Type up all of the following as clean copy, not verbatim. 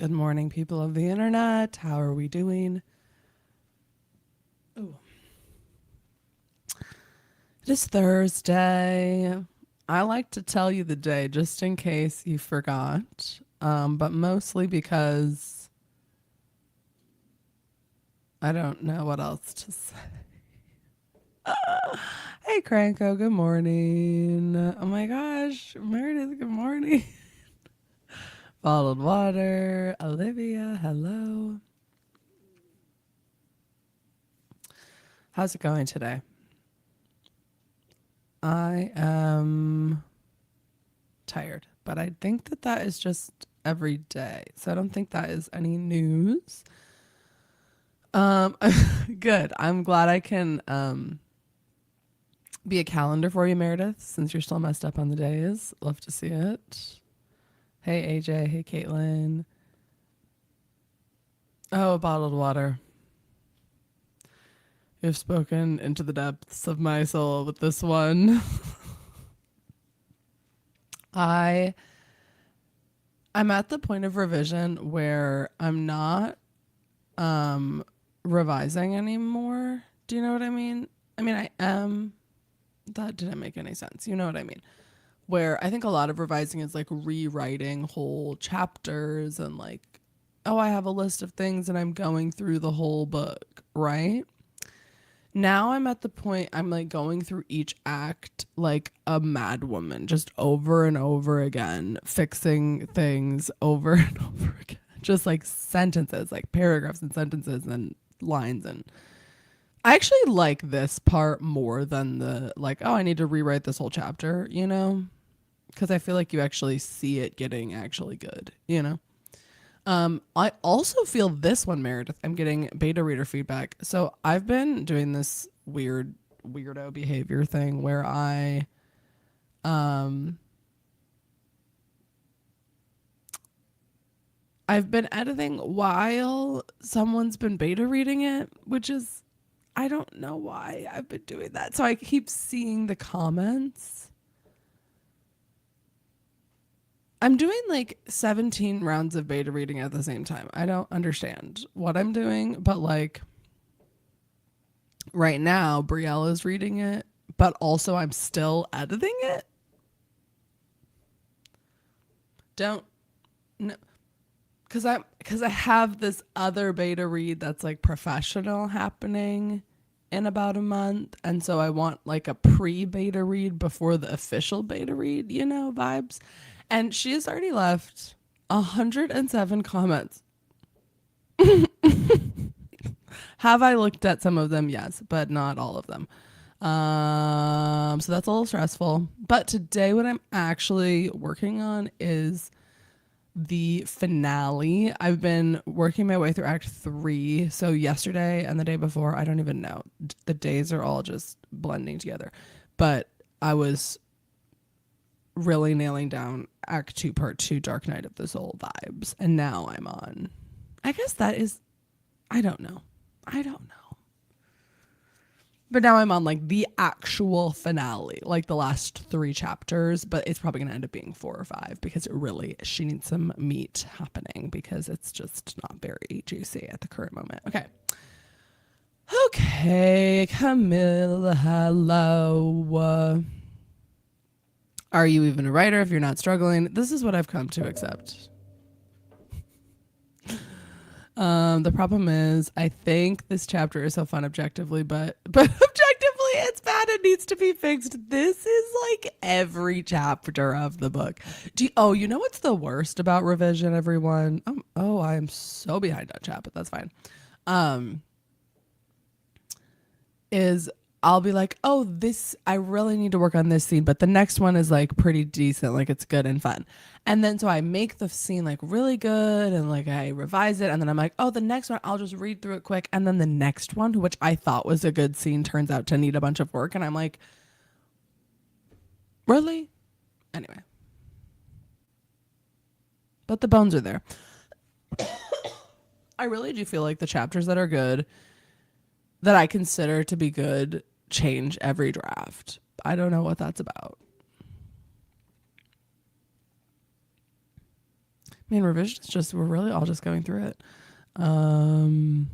Good morning, people of the internet. How are we doing? Oh, it is Thursday. I like to tell you the day just in case you forgot, but mostly because I don't know what else to say. Hey, Cranko, good morning. Oh my gosh, Meredith, good morning. Bottled water, Olivia, hello. How's it going today? I am tired, but I think that that is just every day. So I don't think that is any news. Um, good. I'm glad I can be a calendar for you, Meredith, since you're still messed up on the days. Love to see it. Hey, AJ. Hey, Caitlin. Oh, bottled water. You've spoken into the depths of my soul with this one. I I'm at the point of revision where I'm not revising anymore. Do you know what I mean? I mean, I am. That didn't make any sense. You know what I mean? Where I think a lot of revising is like rewriting whole chapters and like, oh, I have a list of things and I'm going through the whole book, right? Now I'm at the point I'm like going through each act like a mad woman, just over and over again, fixing things over and over again. Just like sentences, like paragraphs and sentences and lines. And I actually like this part more than the like, oh, I need to rewrite this whole chapter, you know? Because I feel like you actually see it getting actually good, you know? I also feel this one, Meredith. I'm getting beta reader feedback. So I've been doing this weirdo behavior thing where um I've been editing while someone's been beta reading it, which is I don't know why I've been doing that. So I keep seeing the comments. I'm doing like 17 rounds of beta reading at the same time. I don't understand what I'm doing, but like right now, Brielle is reading it, but also I'm still editing it. Don't no, because I have this other beta read that's like professional happening in about a month, and so I want like a pre beta read before the official beta read, you know, vibes. And she has already left 107 comments. Have I looked at some of them? Yes, but not all of them. So that's a little stressful. But today, what I'm actually working on is the finale. I've been working my way through Act 3. So yesterday and the day before, I don't even know. The days are all just blending together. But I was really nailing down Act 2, Part 2, Dark Night of the Soul vibes. And now I'm on. I guess that is. I don't know. I don't know. But now I'm on like the actual finale, like the last 3 chapters, but it's probably gonna end up being 4 or 5 because it really she needs some meat happening because it's just not very juicy at the current moment. Okay. Okay, Camille, hello. Are you even a writer if you're not struggling? This is what I've come to accept. The problem is, I think this chapter is so fun objectively, but objectively, it's bad. It needs to be fixed. This is like every chapter of the book. You know what's the worst about revision, everyone? I am so behind on chat, but that's fine. Um, is I'll be like, oh, this, I really need to work on this scene, but the next one is like pretty decent, like it's good and fun. And then so I make the scene like really good and like I revise it. And then I'm like, oh, the next one, I'll just read through it quick. And then the next one, which I thought was a good scene, turns out to need a bunch of work. And I'm like, really? Anyway, but the bones are there. I really do feel like the chapters that are good, that I consider to be good, change every draft. I don't know what that's about. I mean, revision is just, we're really all just going through it. Um,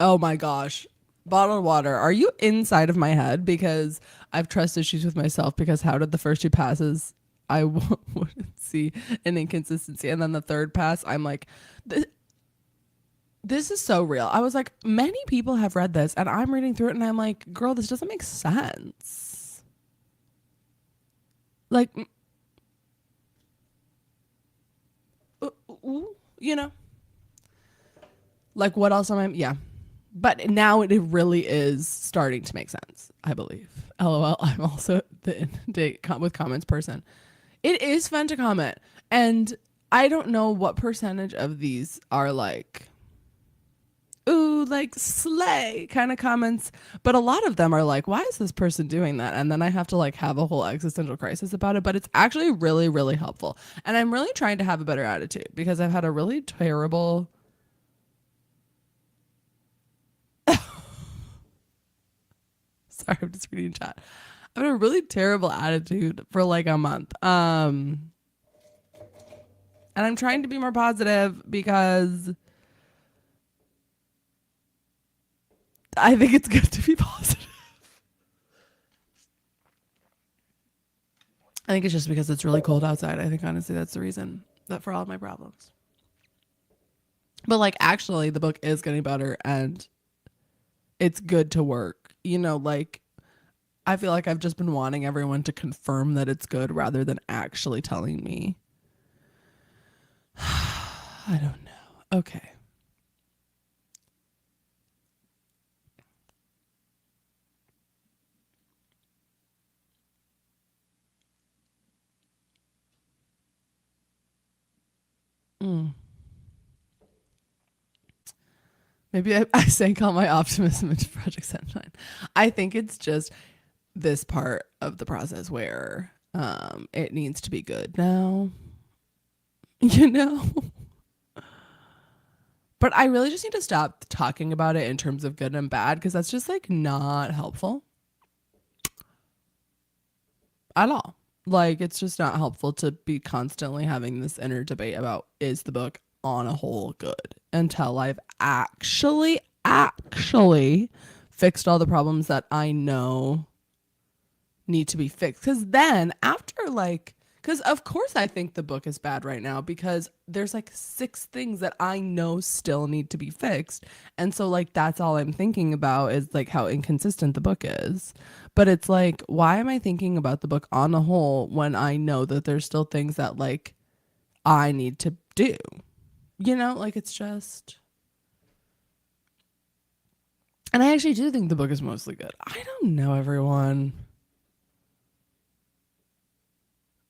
oh my gosh. Bottled water. Are you inside of my head? Because I've trust issues with myself because how did the first two passes I wouldn't see an inconsistency. And then the third pass, I'm like, this is so real. I was like, many people have read this and I'm reading through it and I'm like, girl, this doesn't make sense. Like, you know, like what else am I? Yeah. But now it really is starting to make sense, I believe. LOL. I'm also the with comments person. It is fun to comment. And I don't know what percentage of these are like, ooh, like slay kind of comments. But a lot of them are like, why is this person doing that? And then I have to like have a whole existential crisis about it. But it's actually really, really helpful. And I'm really trying to have a better attitude because I've had a really terrible. Sorry, I'm just reading chat. I've had a really terrible attitude for like a month. And I'm trying to be more positive because I think it's good to be positive. I think it's just because it's really cold outside. I think honestly that's the reason that for all of my problems. But like actually the book is getting better and it's good to work. You know, like I feel like I've just been wanting everyone to confirm that it's good rather than actually telling me. I don't know. Okay. Mm. Maybe I sank all my optimism into Project Sunshine. I think it's just this part of the process where it needs to be good now. You know? But I really just need to stop talking about it in terms of good and bad because that's just like not helpful at all. Like it's just not helpful to be constantly having this inner debate about is the book on a whole good until I've actually fixed all the problems that I know need to be fixed. Because then after like, because of course I think the book is bad right now because there's like 6 things that I know still need to be fixed. And so like that's all I'm thinking about is like how inconsistent the book is. But it's like, why am I thinking about the book on the whole when I know that there's still things that like I need to do? You know, like it's just. And I actually do think the book is mostly good. I don't know, everyone.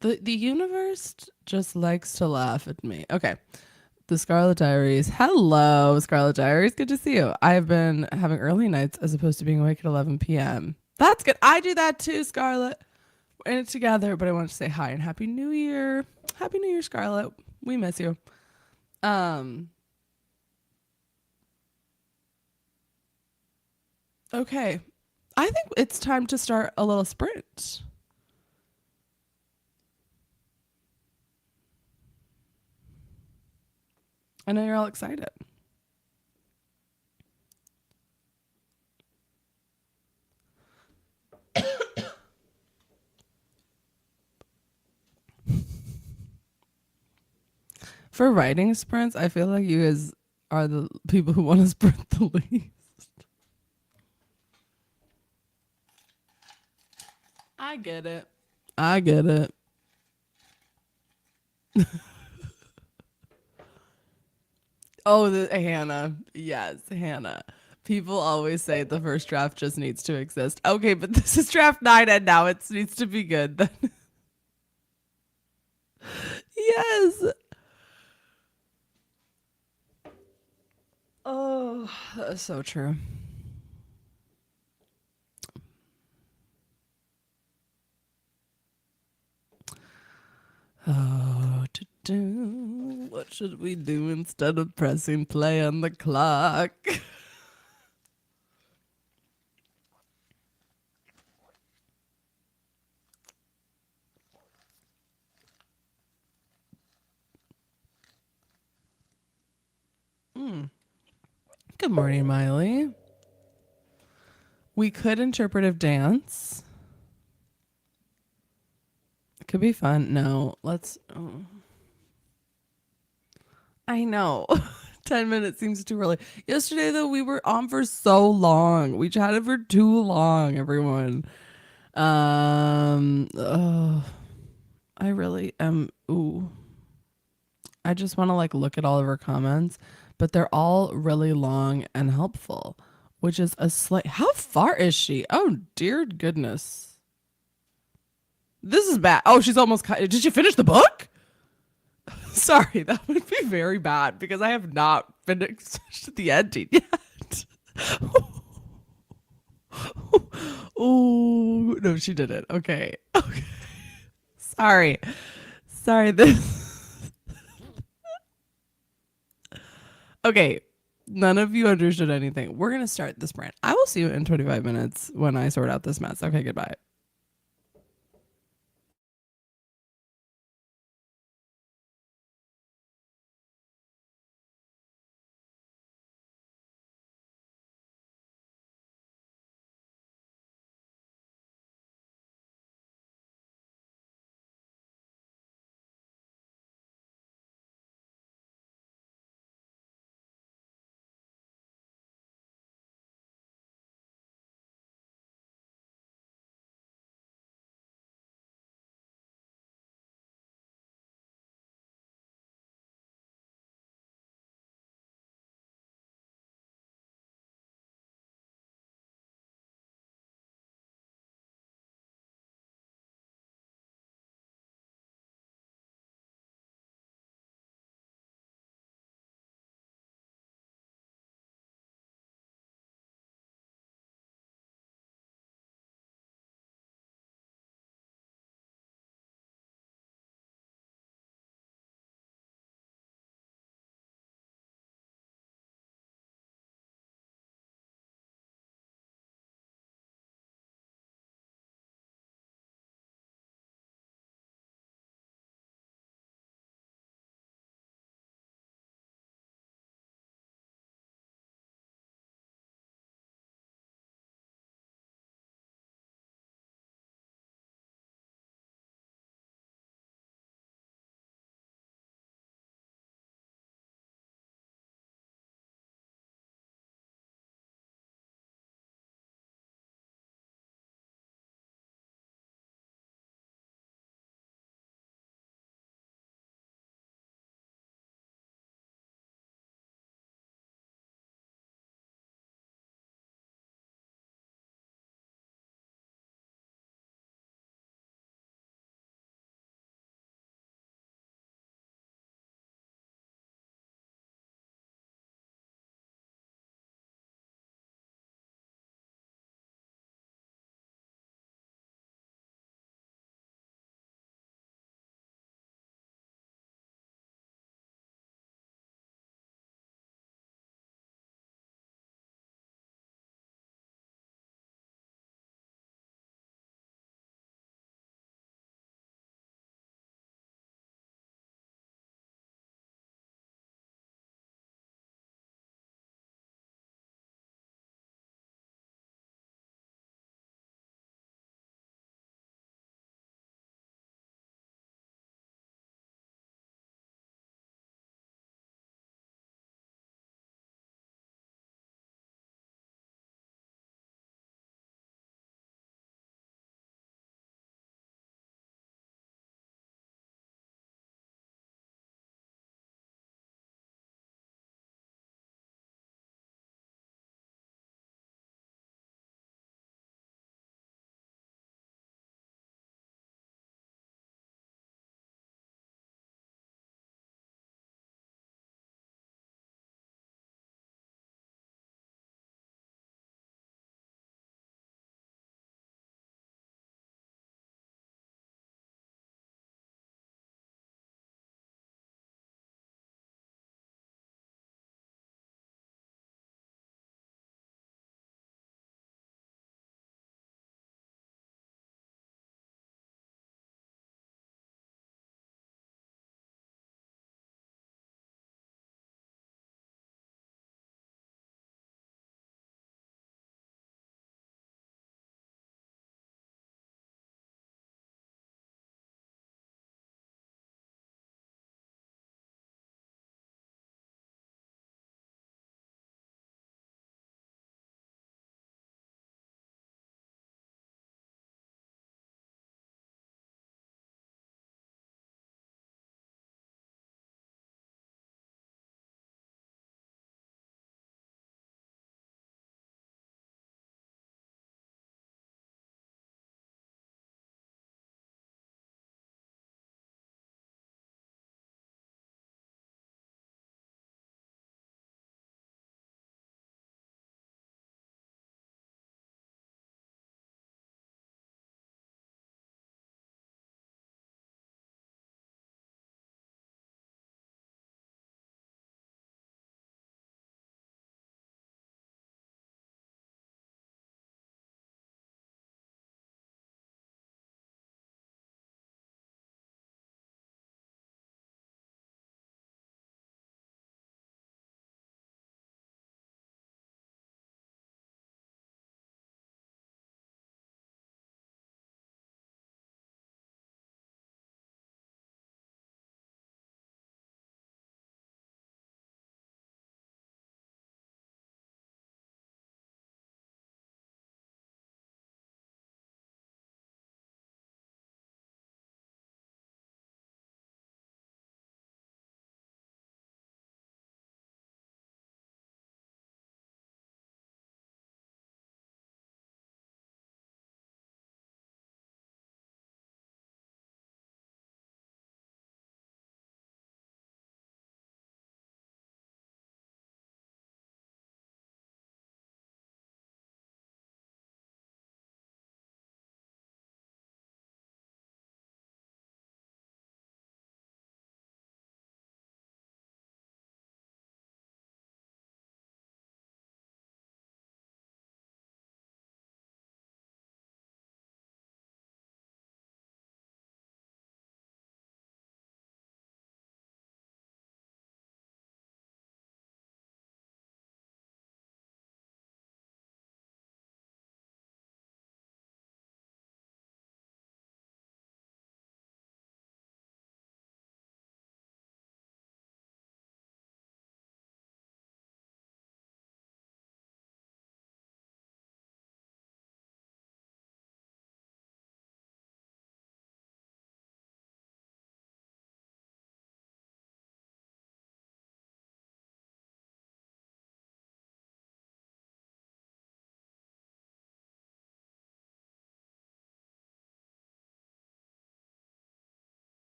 The universe just likes to laugh at me. Okay. The Scarlet Diaries. Hello, Scarlet Diaries. Good to see you. I've been having early nights as opposed to being awake at 11 p.m. That's good. I do that too, Scarlet. We're in it together, but I want to say hi and Happy New Year. Happy New Year, Scarlet. We miss you. Okay. I think it's time to start a little sprint. I know you're all excited. For writing sprints, I feel like you guys are the people who want to sprint the least. I get it. I get it. Oh, Hannah. Yes, Hannah. People always say the first draft just needs to exist. Okay, but this is draft 9 and now it needs to be good. Then. Yes. Oh, that's so true. Oh, what should we do instead of pressing play on the clock? Good morning, Miley. We could interpretive dance. It could be fun. No, let's. Oh. I know. 10 minutes seems too early. Yesterday, though, we were on for so long. We chatted for too long, everyone. Oh, I really am. Ooh. I just want to like look at all of her comments, but they're all really long and helpful, which is a slight. How far is she? Oh, dear goodness. This is bad. Oh, she's almost. Did she finish the book? Sorry, that would be very bad because I have not finished the ending yet. Oh, no, she didn't. Okay. Okay. Sorry. Sorry. This. Okay. None of you understood anything. We're going to start this brand. I will see you in 25 minutes when I sort out this mess. Okay, goodbye.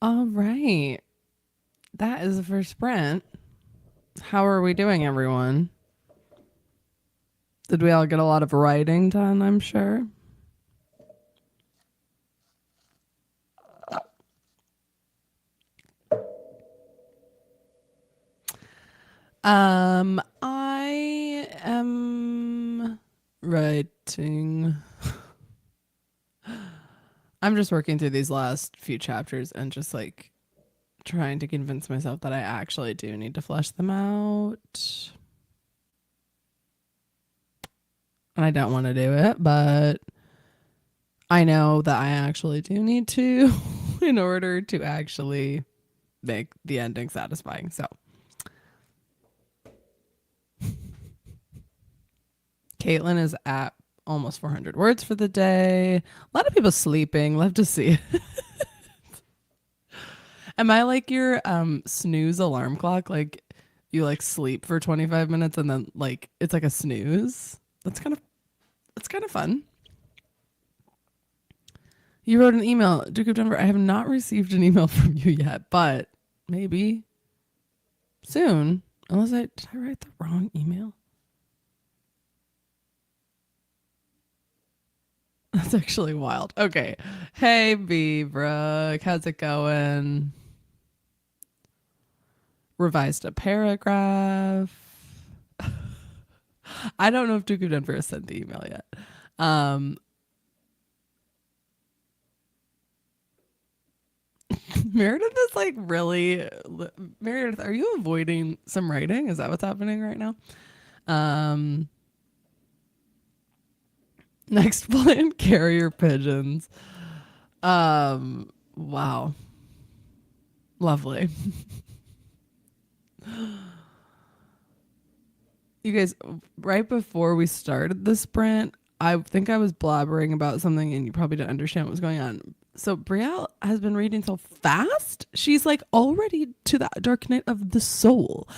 All right. That is the first sprint. How are we doing, everyone? Did we all get a lot of writing done, I'm sure? I am writing. I'm just working through these last few chapters and just like trying to convince myself that I actually do need to flesh them out. And I don't want to do it, but I know that I actually do need to in order to actually make the ending satisfying. So, Caitlin is at almost 400 words for the day. A lot of people sleeping. Love to see it. Am I like your snooze alarm clock? Like you like sleep for 25 minutes and then like it's like a snooze. That's kind of fun. You wrote an email, Duke of Denver. I have not received an email from you yet, but maybe soon. Unless did I write the wrong email? That's actually wild. Okay. Hey B Brooke, how's it going? Revised a paragraph. I don't know if Duke of Denver has sent the email yet. Um Meredith is like really Meredith, are you avoiding some writing? Is that what's happening right now? Um Next plan, carrier pigeons. Wow. Lovely. You guys, right before we started the sprint, I think I was blabbering about something and you probably didn't understand what was going on. So Brielle has been reading so fast. She's like already to the dark night of the soul.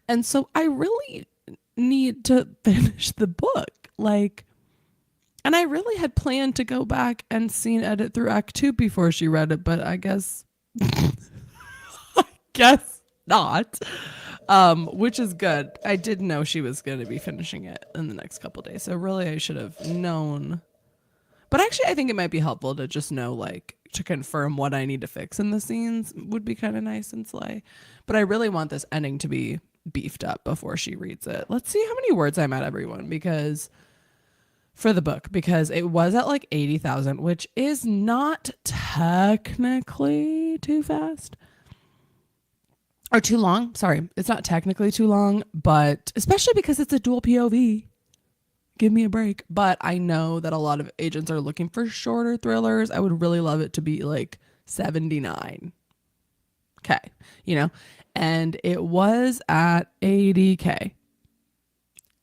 And so I really need to finish the book. Like, and I really had planned to go back and scene edit through Act 2 before she read it, but I guess not. Which is good. I did know she was going to be finishing it in the next couple days. So really I should have known. But actually I think it might be helpful to just know like to confirm what I need to fix in the scenes would be kind of nice and slay. But I really want this ending to be beefed up before she reads it. Let's see how many words I'm at, everyone, because for the book, because it was at like 80,000, which is not technically too fast or too long. Sorry, it's not technically too long, but especially because it's a dual POV. Give me a break. But I know that a lot of agents are looking for shorter thrillers. I would really love it to be like 79. Okay, you know, and it was at 80K.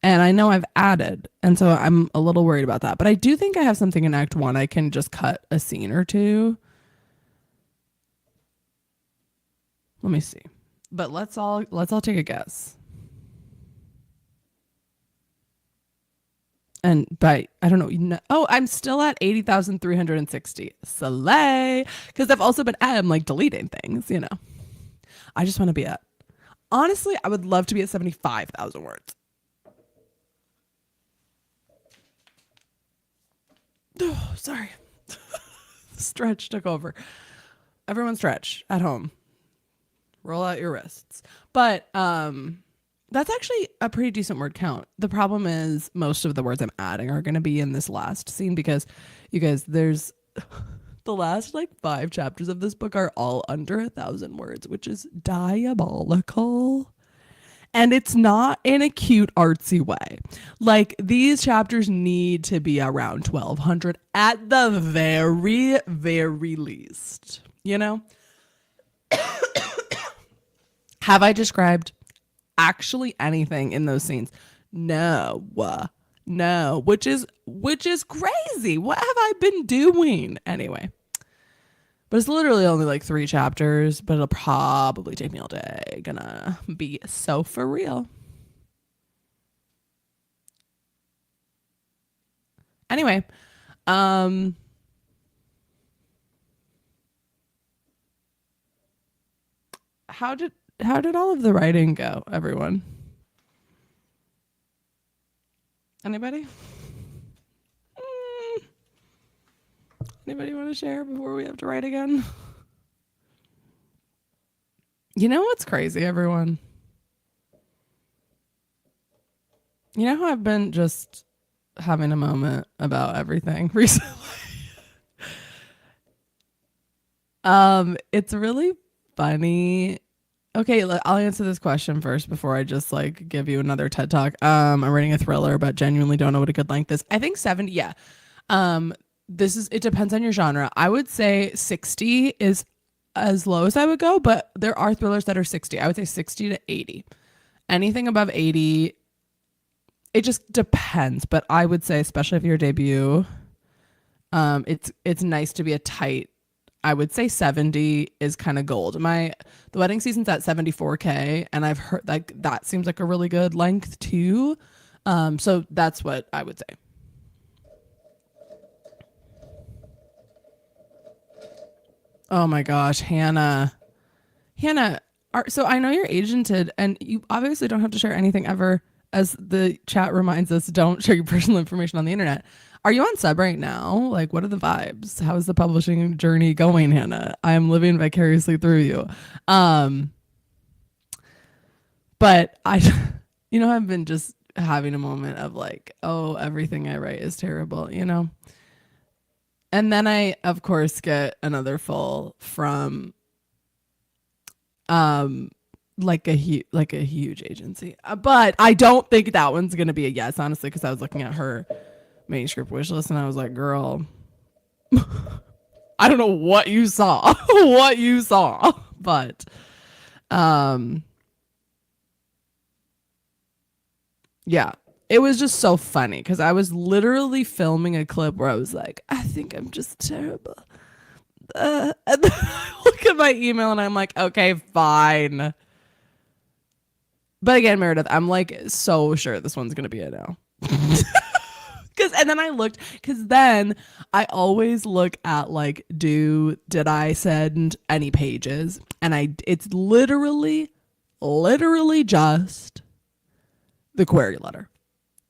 And I know I've added, and so I'm a little worried about that. But I do think I have something in Act 1. I can just cut a scene or two. Let me see. But let's all take a guess. And by I don't know. Oh, I'm still at 80,360. Slay, because I've also been I'm like deleting things. I just want to be at. Honestly, I would love to be at 75,000 words. Oh, sorry. Stretch took over. Everyone stretch at home. Roll out your wrists. But that's actually a pretty decent word count. The problem is most of the words I'm adding are going to be in this last scene because you guys, there's the last like 5 chapters of this book are all under 1,000 words, which is diabolical. And it's not in a cute, artsy way. Like these chapters need to be around 1,200 at the very, very least. Have I described actually anything in those scenes? No. No, which is crazy. What have I been doing? Anyway. But it's literally only like 3 chapters, but it'll probably take me all day. Gonna be so for real. Anyway, um how did all of the writing go, everyone? Anybody? Mm, Anybody want to share before we have to write again? You know what's crazy, everyone? You know how I've been just having a moment about everything recently? It's really funny. Okay, I'll answer this question first before I just like give you another TED talk. I'm writing a thriller, but genuinely don't know what a good length is. I think 70, yeah. Um, it depends on your genre. I would say 60 is as low as I would go, but there are thrillers that are 60. I would say 60 to 80. Anything above 80, it just depends. But I would say, especially if you're a debut, it's nice to be a tight. I would say 70 is kind of gold. The wedding season's at 74K, and I've heard like that seems like a really good length too. So that's what I would say. Oh my gosh, Hannah. Hannah, so I know you're agented, and you obviously don't have to share anything ever. As the chat reminds us, don't share your personal information on the internet. Are you on sub right now? Like, what are the vibes? How is the publishing journey going, Hannah? I am living vicariously through you. Um, but I've been just having a moment of like, oh, everything I write is terrible. And then I, of course, get another full from um like a huge agency. But I don't think that one's gonna be a yes, honestly, because I was looking at her manuscript wish list and I was like, girl, I don't know what you saw, but um, yeah, it was just so funny because I was literally filming a clip where I was like, I think I'm just terrible. And then I look at my email and I'm like, okay, fine. But again, Meredith, I'm like so sure this one's gonna be a no. Because then I always look at like, did I send any pages? And it's literally just the query letter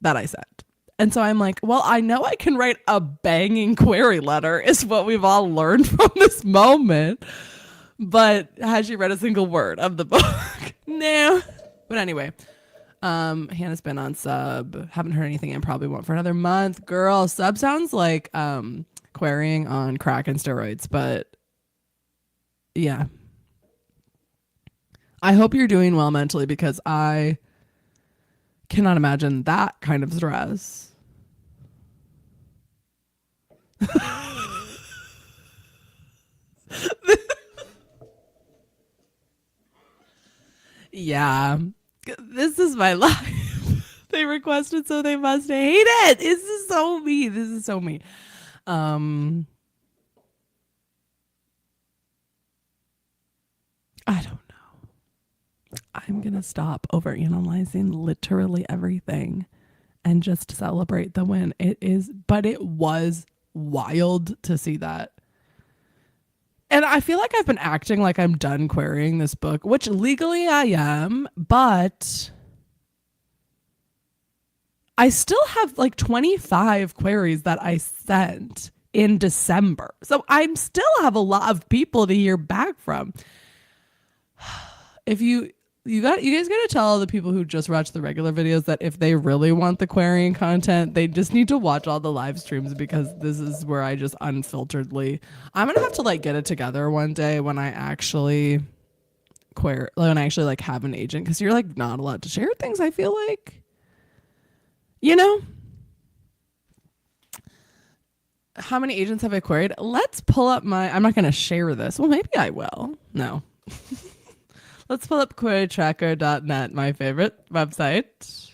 that I sent. And so I'm like, well, I know I can write a banging query letter, is what we've all learned from this moment. But has she read a single word of the book? No. But anyway, Hannah's been on sub. Haven't heard anything and probably won't for another month. Girl, sub sounds like querying on crack and steroids, but yeah. I hope you're doing well mentally because I cannot imagine that kind of stress. Yeah. This is my life. They requested, so they must hate it. This is so me. This is so me. Um, I don't know. I'm gonna stop overanalyzing literally everything and just celebrate the win. But it was wild to see that. And I feel like I've been acting like I'm done querying this book, which legally I am, but I still have like 25 queries that I sent in December. So I still have a lot of people to hear back from. If you guys gotta tell the people who just watch the regular videos that if they really want the querying content, they just need to watch all the live streams, because this is where I just unfilteredly, I'm gonna have to like get it together one day when I actually when I actually like have an agent, because you're like not allowed to share things, I feel like, you know. How many agents have I queried? Let's pull up I'm not gonna share this. Well, maybe I will. No. Let's pull up querytracker.net, my favorite website.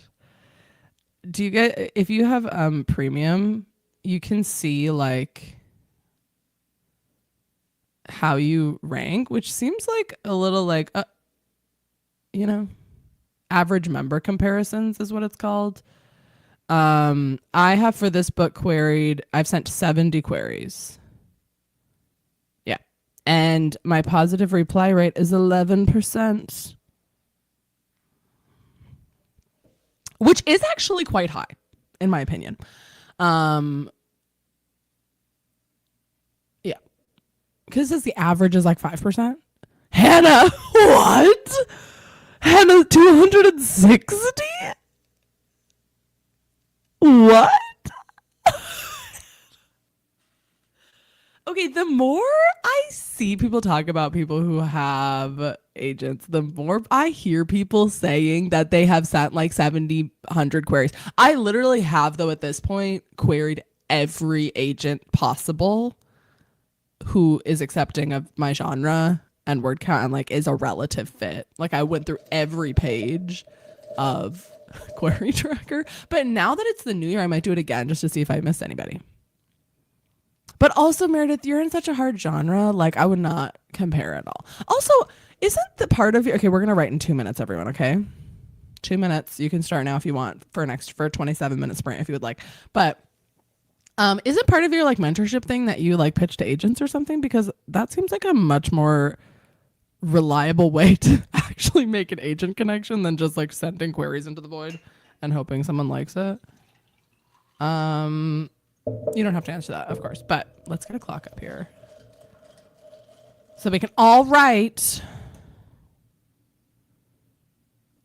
If you have premium, you can see like how you rank, which seems like a little like, average member comparisons is what it's called. I have for this book I've sent 70 queries. Yeah. And my positive reply rate is 11%, which is actually quite high, in my opinion. Um, yeah, because the average is like 5%. Hannah, what? Hannah, 260? What? Okay, the more I see people talk about people who have agents, the more I hear people saying that they have sent like 70, 100 queries. I literally have, though, at this point, queried every agent possible who is accepting of my genre and word count and like is a relative fit. Like I went through every page of Query Tracker. But now that it's the new year, I might do it again just to see if I missed anybody. But also, Meredith, you're in such a hard genre. Like, I would not compare at all. Also, isn't the part of you? Okay, we're gonna write in 2 minutes, everyone. Okay, 2 minutes. You can start now if you want for a 27-minute sprint if you would like. But isn't part of your like mentorship thing that you like pitch to agents or something? Because that seems like a much more reliable way to actually make an agent connection than just like sending queries into the void and hoping someone likes it. You don't have to answer that, of course, but let's get a clock up here so we can all write.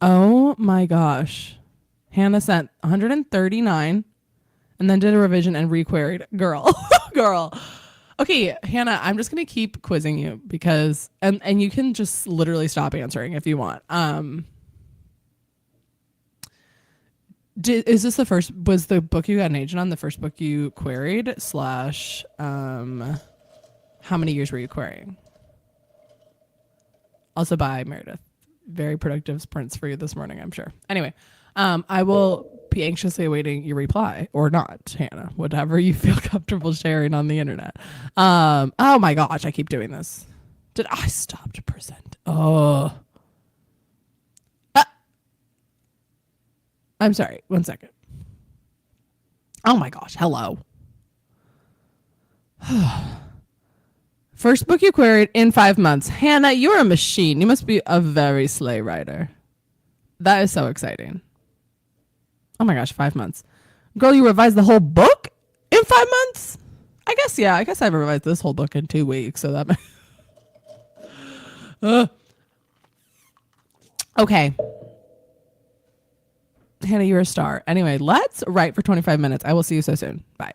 Oh my gosh. Hannah sent 139 and then did a revision and requeried. Girl. Girl. Okay, Hannah, I'm just going to keep quizzing you because and you can just literally stop answering if you want. Is this the first? Was the book you got an agent on the first book you queried? Slash, how many years were you querying? Also, by Meredith. Very productive sprints for you this morning, I'm sure. Anyway, I will be anxiously awaiting your reply or not, Hannah. Whatever you feel comfortable sharing on the internet. Oh my gosh, I keep doing this. Did I stop to present? Oh. I'm sorry. 1 second. Oh my gosh. Hello. First book you queried in 5 months. Hannah, you're a machine. You must be a very slay writer. That is so exciting. Oh my gosh, 5 months. Girl, you revised the whole book in 5 months? I guess, yeah. I guess I revised this whole book in 2 weeks. So that. Okay. Hannah, you're a star. Anyway, let's write for 25 minutes. I will see you so soon. Bye.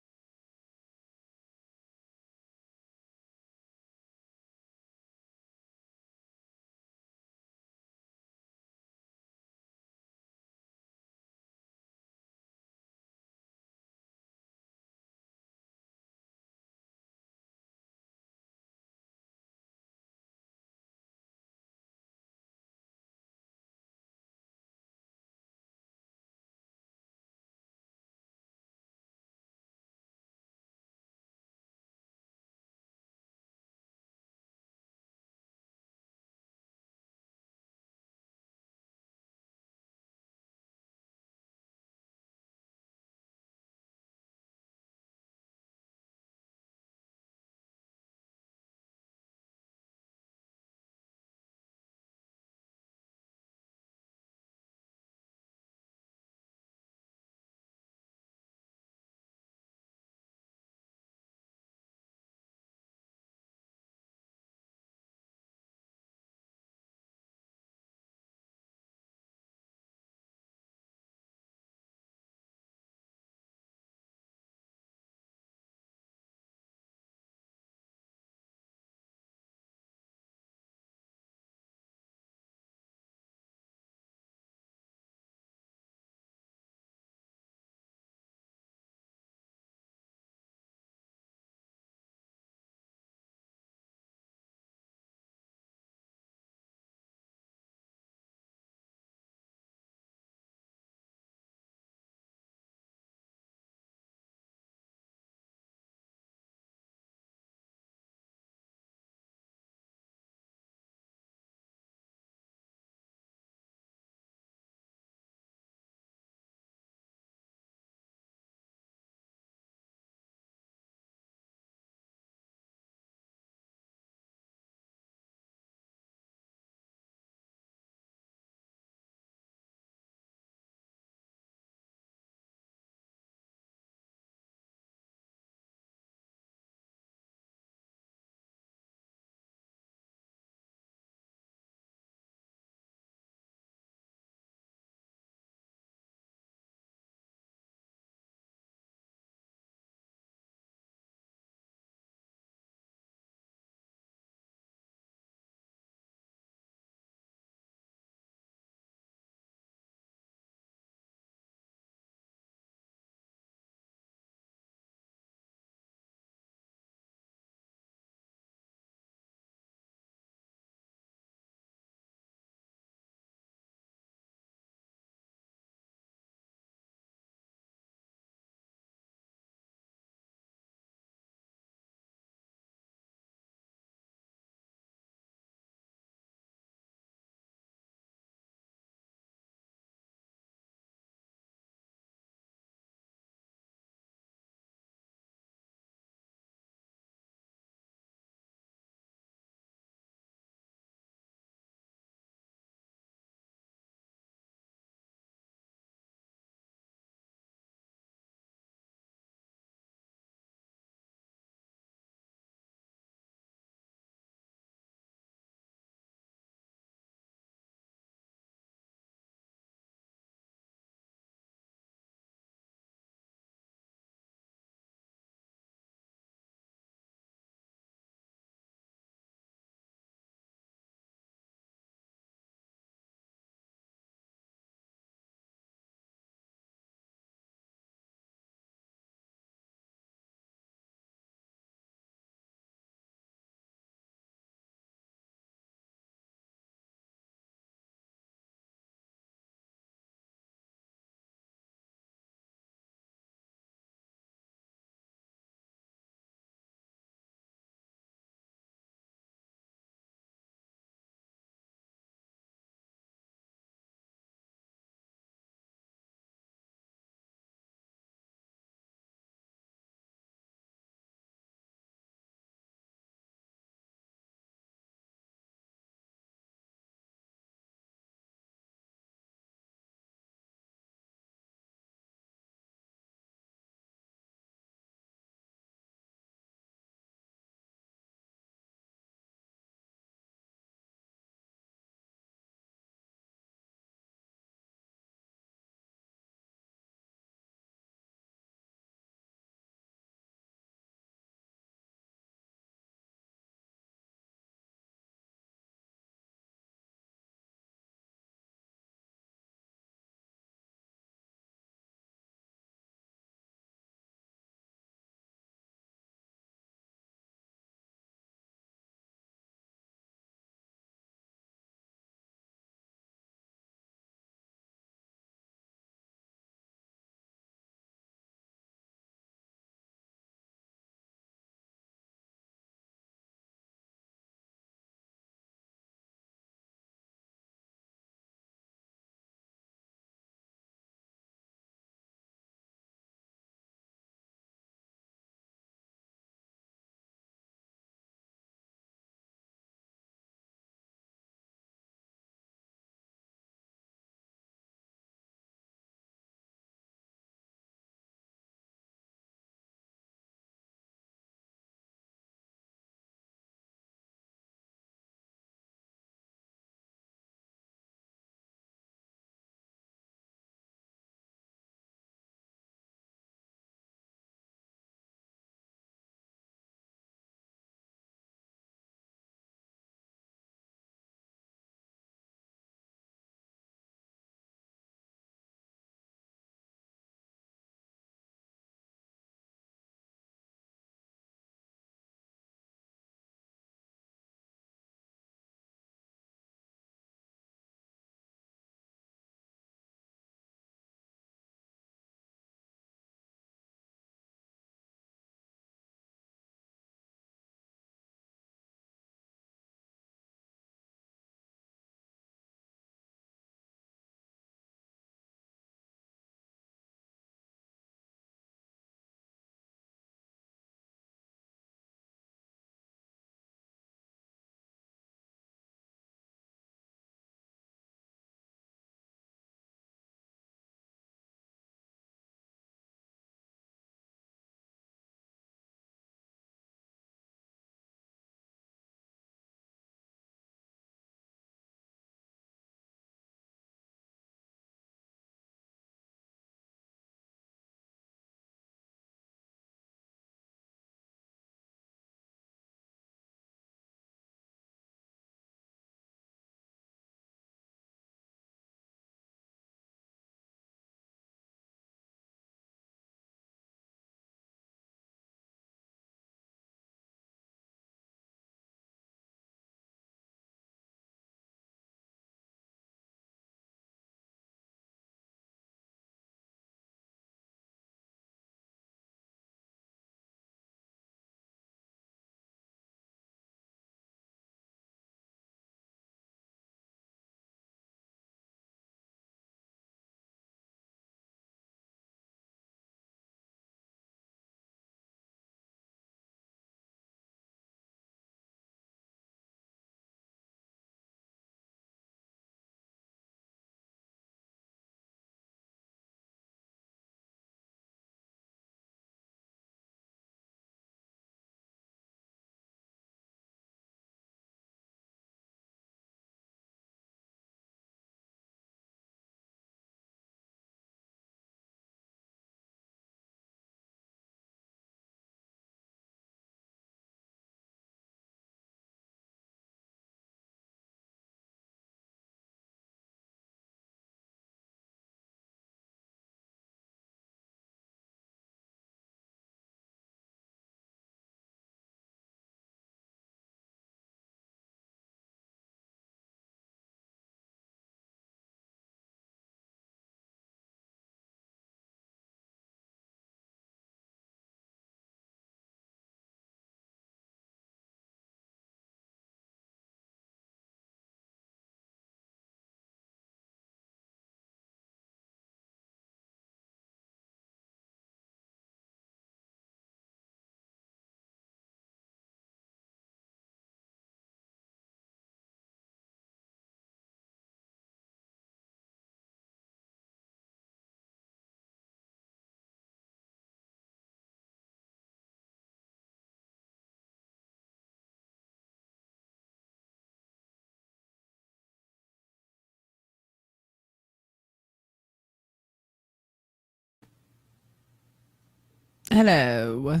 Hello.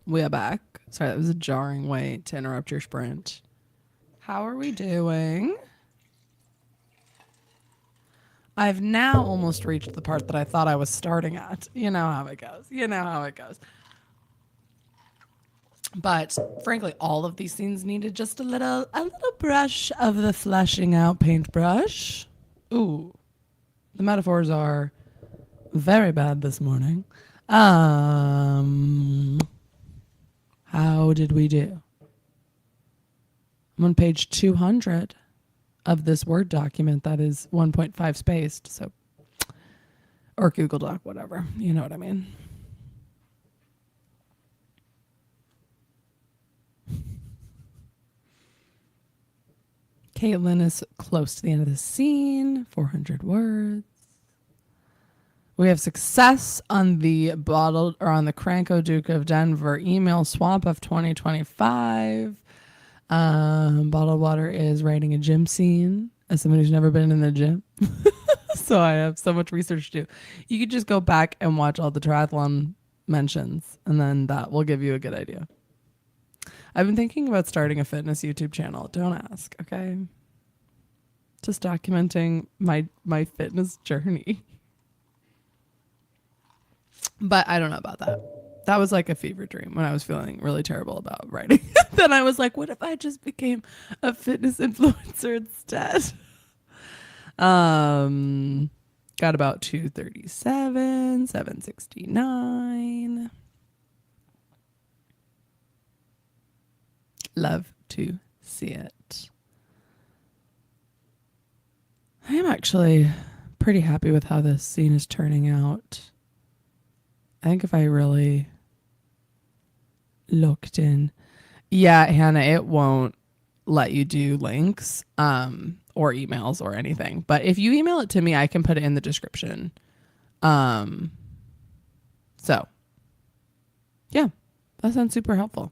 We are back. Sorry, that was a jarring way to interrupt your sprint. How are we doing? I've now almost reached the part that I thought I was starting at. You know how it goes. You know how it goes. But frankly, all of these scenes needed just a little brush of the fleshing out paintbrush. Ooh, the metaphors are very bad this morning. How did we do? I'm on page 200 of this Word document that is 1.5 spaced, so, or Google Doc, whatever. You know what I mean. Caitlin is close to the end of the scene, 400 words. We have success on the bottled or on the Cranko Duke of Denver email swap of 2025. Bottled water is writing a gym scene as someone who's never been in the gym. So I have so much research to do. You could just go back and watch all the triathlon mentions, and then that will give you a good idea. I've been thinking about starting a fitness YouTube channel. Don't ask, okay? Just documenting my fitness journey. But I don't know about that. That was like a fever dream when I was feeling really terrible about writing. Then I was like, what if I just became a fitness influencer instead? Got about 237, 769. Love to see it. I am actually pretty happy with how this scene is turning out. I think if I really looked in, yeah, Hannah, it won't let you do links or emails or anything. But if you email it to me, I can put it in the description. So yeah, that sounds super helpful.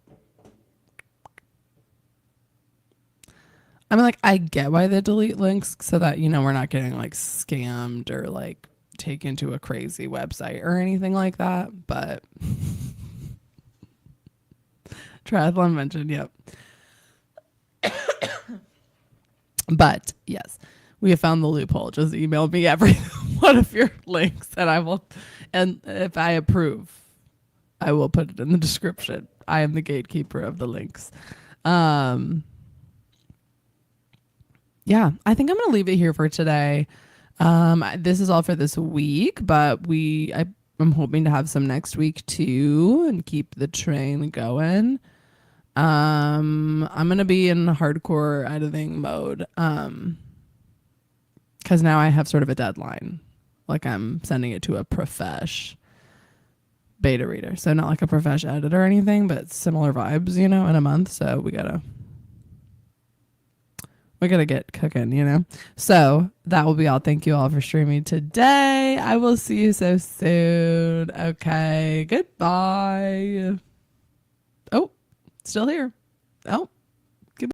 I mean, like, I get why they delete links so that, you know, we're not getting like scammed or like taken to a crazy website or anything like that. But triathlon mentioned, yep. But yes, we have found the loophole. Just email me every one of your links and I will, and if I approve, I will put it in the description. I am the gatekeeper of the links. Yeah, I think I'm going to leave it here for today. This is all for this week, but I'm hoping to have some next week too and keep the train going. I'm going to be in hardcore editing mode. Cause now I have sort of a deadline. Like I'm sending it to a profesh beta reader. So not like a profesh editor or anything, but similar vibes, you know, in a month. So we gotta get cooking, you know? So that will be all. Thank you all for streaming today. I will see you so soon. Okay. Goodbye. Oh, still here. Oh.